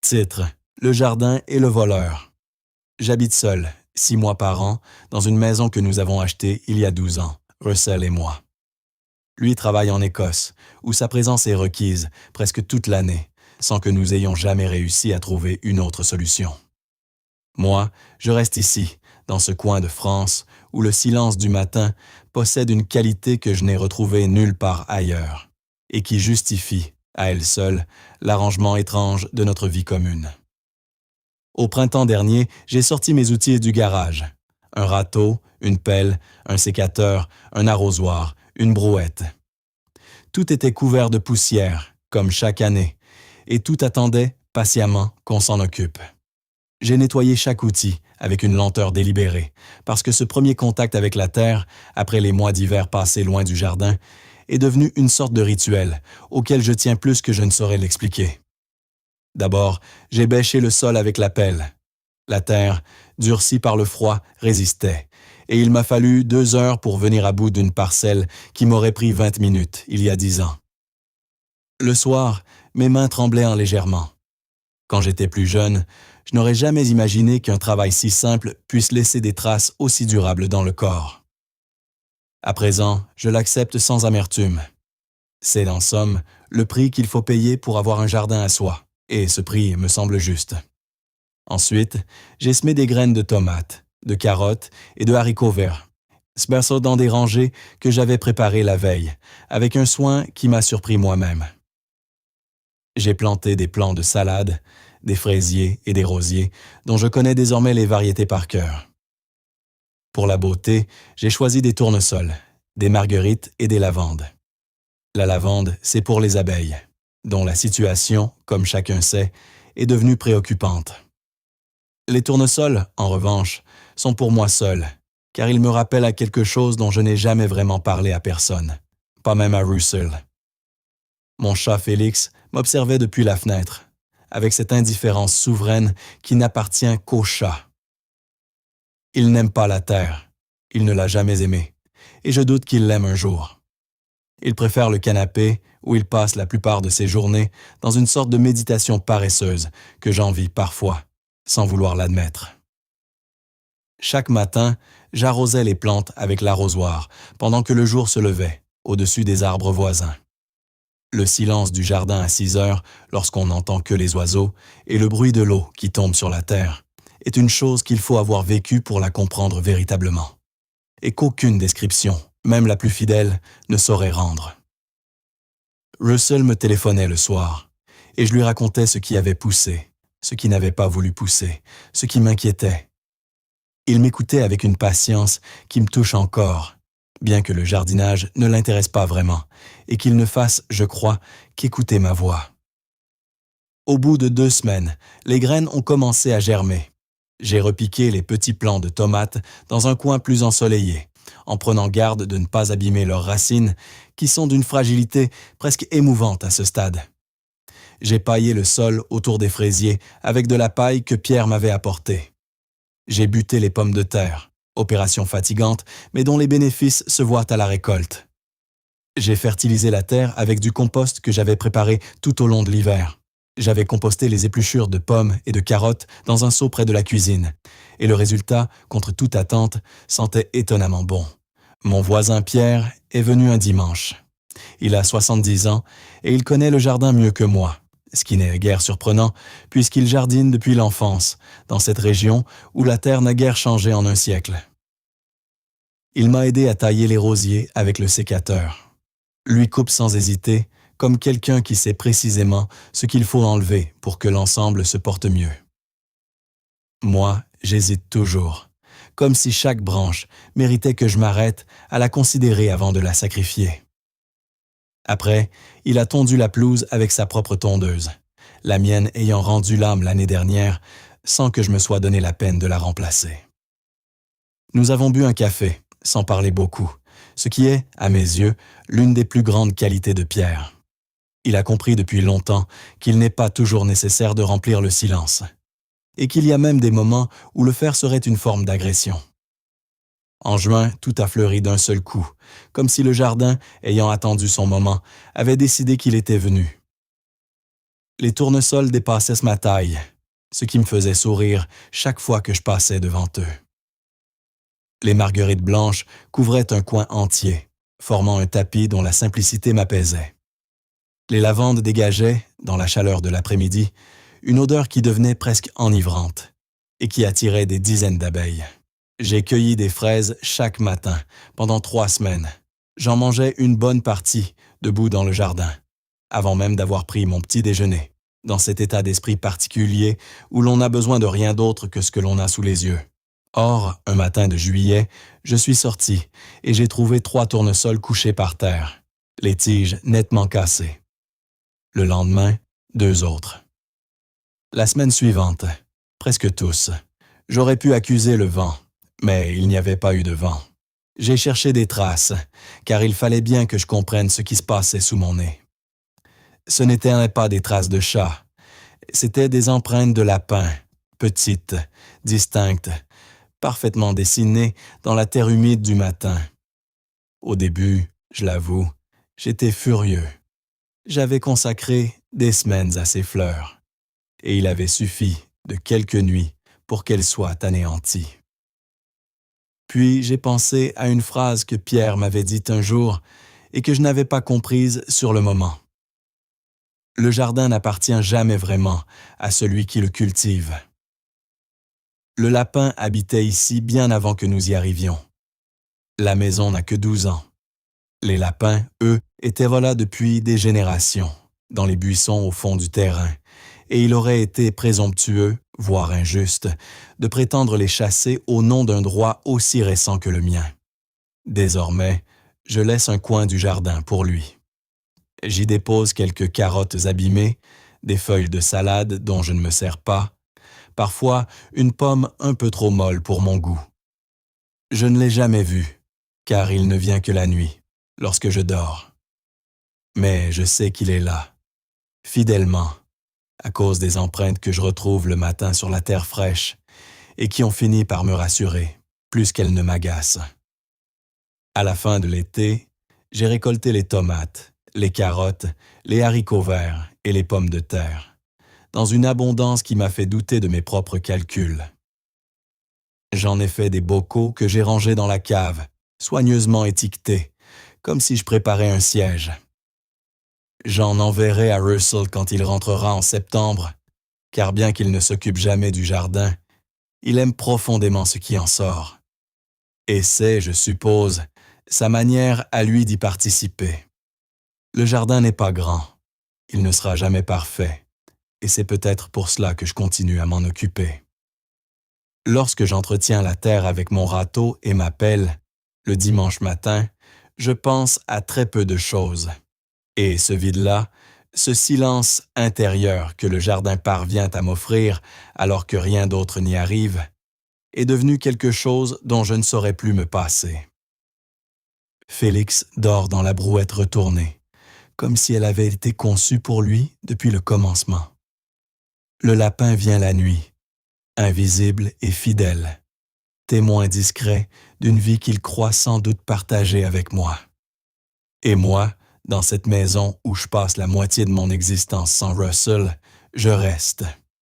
Titre: Le jardin et le voleur. J'habite seul, 6 mois par an, dans une maison que nous avons achetée il y a 12 ans, Russell et moi. Lui travaille en Écosse, où sa présence est requise presque toute l'année, sans que nous ayons jamais réussi à trouver une autre solution. Moi, je reste ici, dans ce coin de France, où le silence du matin possède une qualité que je n'ai retrouvée nulle part ailleurs, et qui justifie, à elle seule, l'arrangement étrange de notre vie commune. Au printemps dernier, j'ai sorti mes outils du garage. Un râteau, une pelle, un sécateur, un arrosoir, une brouette. Tout était couvert de poussière, comme chaque année, et tout attendait, patiemment, qu'on s'en occupe. J'ai nettoyé chaque outil avec une lenteur délibérée, parce que ce premier contact avec la terre, après les mois d'hiver passés loin du jardin, est devenu une sorte de rituel, auquel je tiens plus que je ne saurais l'expliquer. D'abord, j'ai bêché le sol avec la pelle. La terre, durcie par le froid, résistait, et il m'a fallu 2 heures pour venir à bout d'une parcelle qui m'aurait pris 20 minutes il y a 10 ans. Le soir, mes mains tremblaient légèrement. Quand j'étais plus jeune, je n'aurais jamais imaginé qu'un travail si simple puisse laisser des traces aussi durables dans le corps. À présent, je l'accepte sans amertume. C'est, en somme, le prix qu'il faut payer pour avoir un jardin à soi, et ce prix me semble juste. Ensuite, j'ai semé des graines de tomates, de carottes et de haricots verts, sperçant dans des rangées que j'avais préparées la veille, avec un soin qui m'a surpris moi-même. J'ai planté des plants de salade, des fraisiers et des rosiers, dont je connais désormais les variétés par cœur. Pour la beauté, j'ai choisi des tournesols, des marguerites et des lavandes. La lavande, c'est pour les abeilles, dont la situation, comme chacun sait, est devenue préoccupante. Les tournesols, en revanche, sont pour moi seul, car ils me rappellent à quelque chose dont je n'ai jamais vraiment parlé à personne, pas même à Russell. Mon chat Félix m'observait depuis la fenêtre, avec cette indifférence souveraine qui n'appartient qu'au chat. Il n'aime pas la terre, il ne l'a jamais aimée, et je doute qu'il l'aime un jour. Il préfère le canapé, où il passe la plupart de ses journées, dans une sorte de méditation paresseuse que j'envie parfois, sans vouloir l'admettre. Chaque matin, j'arrosais les plantes avec l'arrosoir, pendant que le jour se levait, au-dessus des arbres voisins. Le silence du jardin à 6 heures, lorsqu'on n'entend que les oiseaux, et le bruit de l'eau qui tombe sur la terre, est une chose qu'il faut avoir vécue pour la comprendre véritablement, et qu'aucune description, même la plus fidèle, ne saurait rendre. Russell me téléphonait le soir, et je lui racontais ce qui avait poussé, ce qui n'avait pas voulu pousser, ce qui m'inquiétait. Il m'écoutait avec une patience qui me touche encore, bien que le jardinage ne l'intéresse pas vraiment, et qu'il ne fasse, je crois, qu'écouter ma voix. Au bout de 2 semaines, les graines ont commencé à germer. J'ai repiqué les petits plants de tomates dans un coin plus ensoleillé, en prenant garde de ne pas abîmer leurs racines, qui sont d'une fragilité presque émouvante à ce stade. J'ai paillé le sol autour des fraisiers avec de la paille que Pierre m'avait apportée. J'ai buté les pommes de terre, opération fatigante, mais dont les bénéfices se voient à la récolte. J'ai fertilisé la terre avec du compost que j'avais préparé tout au long de l'hiver. J'avais composté les épluchures de pommes et de carottes dans un seau près de la cuisine, et le résultat, contre toute attente, sentait étonnamment bon. Mon voisin Pierre est venu un dimanche. Il a 70 ans et il connaît le jardin mieux que moi, ce qui n'est guère surprenant puisqu'il jardine depuis l'enfance, dans cette région où la terre n'a guère changé en un siècle. Il m'a aidé à tailler les rosiers avec le sécateur. Lui coupe sans hésiter, comme quelqu'un qui sait précisément ce qu'il faut enlever pour que l'ensemble se porte mieux. Moi, j'hésite toujours, comme si chaque branche méritait que je m'arrête à la considérer avant de la sacrifier. Après, il a tondu la pelouse avec sa propre tondeuse, la mienne ayant rendu l'âme l'année dernière sans que je me sois donné la peine de la remplacer. Nous avons bu un café, sans parler beaucoup, ce qui est, à mes yeux, l'une des plus grandes qualités de Pierre. Il a compris depuis longtemps qu'il n'est pas toujours nécessaire de remplir le silence, et qu'il y a même des moments où le faire serait une forme d'agression. En juin, tout a fleuri d'un seul coup, comme si le jardin, ayant attendu son moment, avait décidé qu'il était venu. Les tournesols dépassaient ma taille, ce qui me faisait sourire chaque fois que je passais devant eux. Les marguerites blanches couvraient un coin entier, formant un tapis dont la simplicité m'apaisait. Les lavandes dégageaient, dans la chaleur de l'après-midi, une odeur qui devenait presque enivrante et qui attirait des dizaines d'abeilles. J'ai cueilli des fraises chaque matin, pendant 3 semaines. J'en mangeais une bonne partie, debout dans le jardin, avant même d'avoir pris mon petit déjeuner, dans cet état d'esprit particulier où l'on n'a besoin de rien d'autre que ce que l'on a sous les yeux. Or, un matin de juillet, je suis sorti et j'ai trouvé 3 tournesols couchés par terre, les tiges nettement cassées. Le lendemain, 2 autres. La semaine suivante, presque tous, j'aurais pu accuser le vent, mais il n'y avait pas eu de vent. J'ai cherché des traces, car il fallait bien que je comprenne ce qui se passait sous mon nez. Ce n'étaient pas des traces de chat, c'étaient des empreintes de lapin, petites, distinctes, parfaitement dessinées dans la terre humide du matin. Au début, je l'avoue, j'étais furieux. J'avais consacré des semaines à ces fleurs, et il avait suffi de quelques nuits pour qu'elles soient anéanties. Puis j'ai pensé à une phrase que Pierre m'avait dite un jour et que je n'avais pas comprise sur le moment. Le jardin n'appartient jamais vraiment à celui qui le cultive. Le lapin habitait ici bien avant que nous y arrivions. La maison n'a que 12 ans. Les lapins, eux, étaient là depuis des générations, dans les buissons au fond du terrain, et il aurait été présomptueux, voire injuste, de prétendre les chasser au nom d'un droit aussi récent que le mien. Désormais, je laisse un coin du jardin pour lui. J'y dépose quelques carottes abîmées, des feuilles de salade dont je ne me sers pas, parfois une pomme un peu trop molle pour mon goût. Je ne l'ai jamais vu, car il ne vient que la nuit, lorsque je dors. Mais je sais qu'il est là, fidèlement, à cause des empreintes que je retrouve le matin sur la terre fraîche et qui ont fini par me rassurer, plus qu'elles ne m'agacent. À la fin de l'été, j'ai récolté les tomates, les carottes, les haricots verts et les pommes de terre, dans une abondance qui m'a fait douter de mes propres calculs. J'en ai fait des bocaux que j'ai rangés dans la cave, soigneusement étiquetés, comme si je préparais un siège. J'en enverrai à Russell quand il rentrera en septembre, car bien qu'il ne s'occupe jamais du jardin, il aime profondément ce qui en sort. Et c'est, je suppose, sa manière à lui d'y participer. Le jardin n'est pas grand, il ne sera jamais parfait, et c'est peut-être pour cela que je continue à m'en occuper. Lorsque j'entretiens la terre avec mon râteau et ma pelle, le dimanche matin, je pense à très peu de choses. Et ce vide-là, ce silence intérieur que le jardin parvient à m'offrir alors que rien d'autre n'y arrive, est devenu quelque chose dont je ne saurais plus me passer. Félix dort dans la brouette retournée, comme si elle avait été conçue pour lui depuis le commencement. Le lapin vient la nuit, invisible et fidèle, témoin discret d'une vie qu'il croit sans doute partager avec moi. Et moi, dans cette maison où je passe la moitié de mon existence sans Russell, je reste.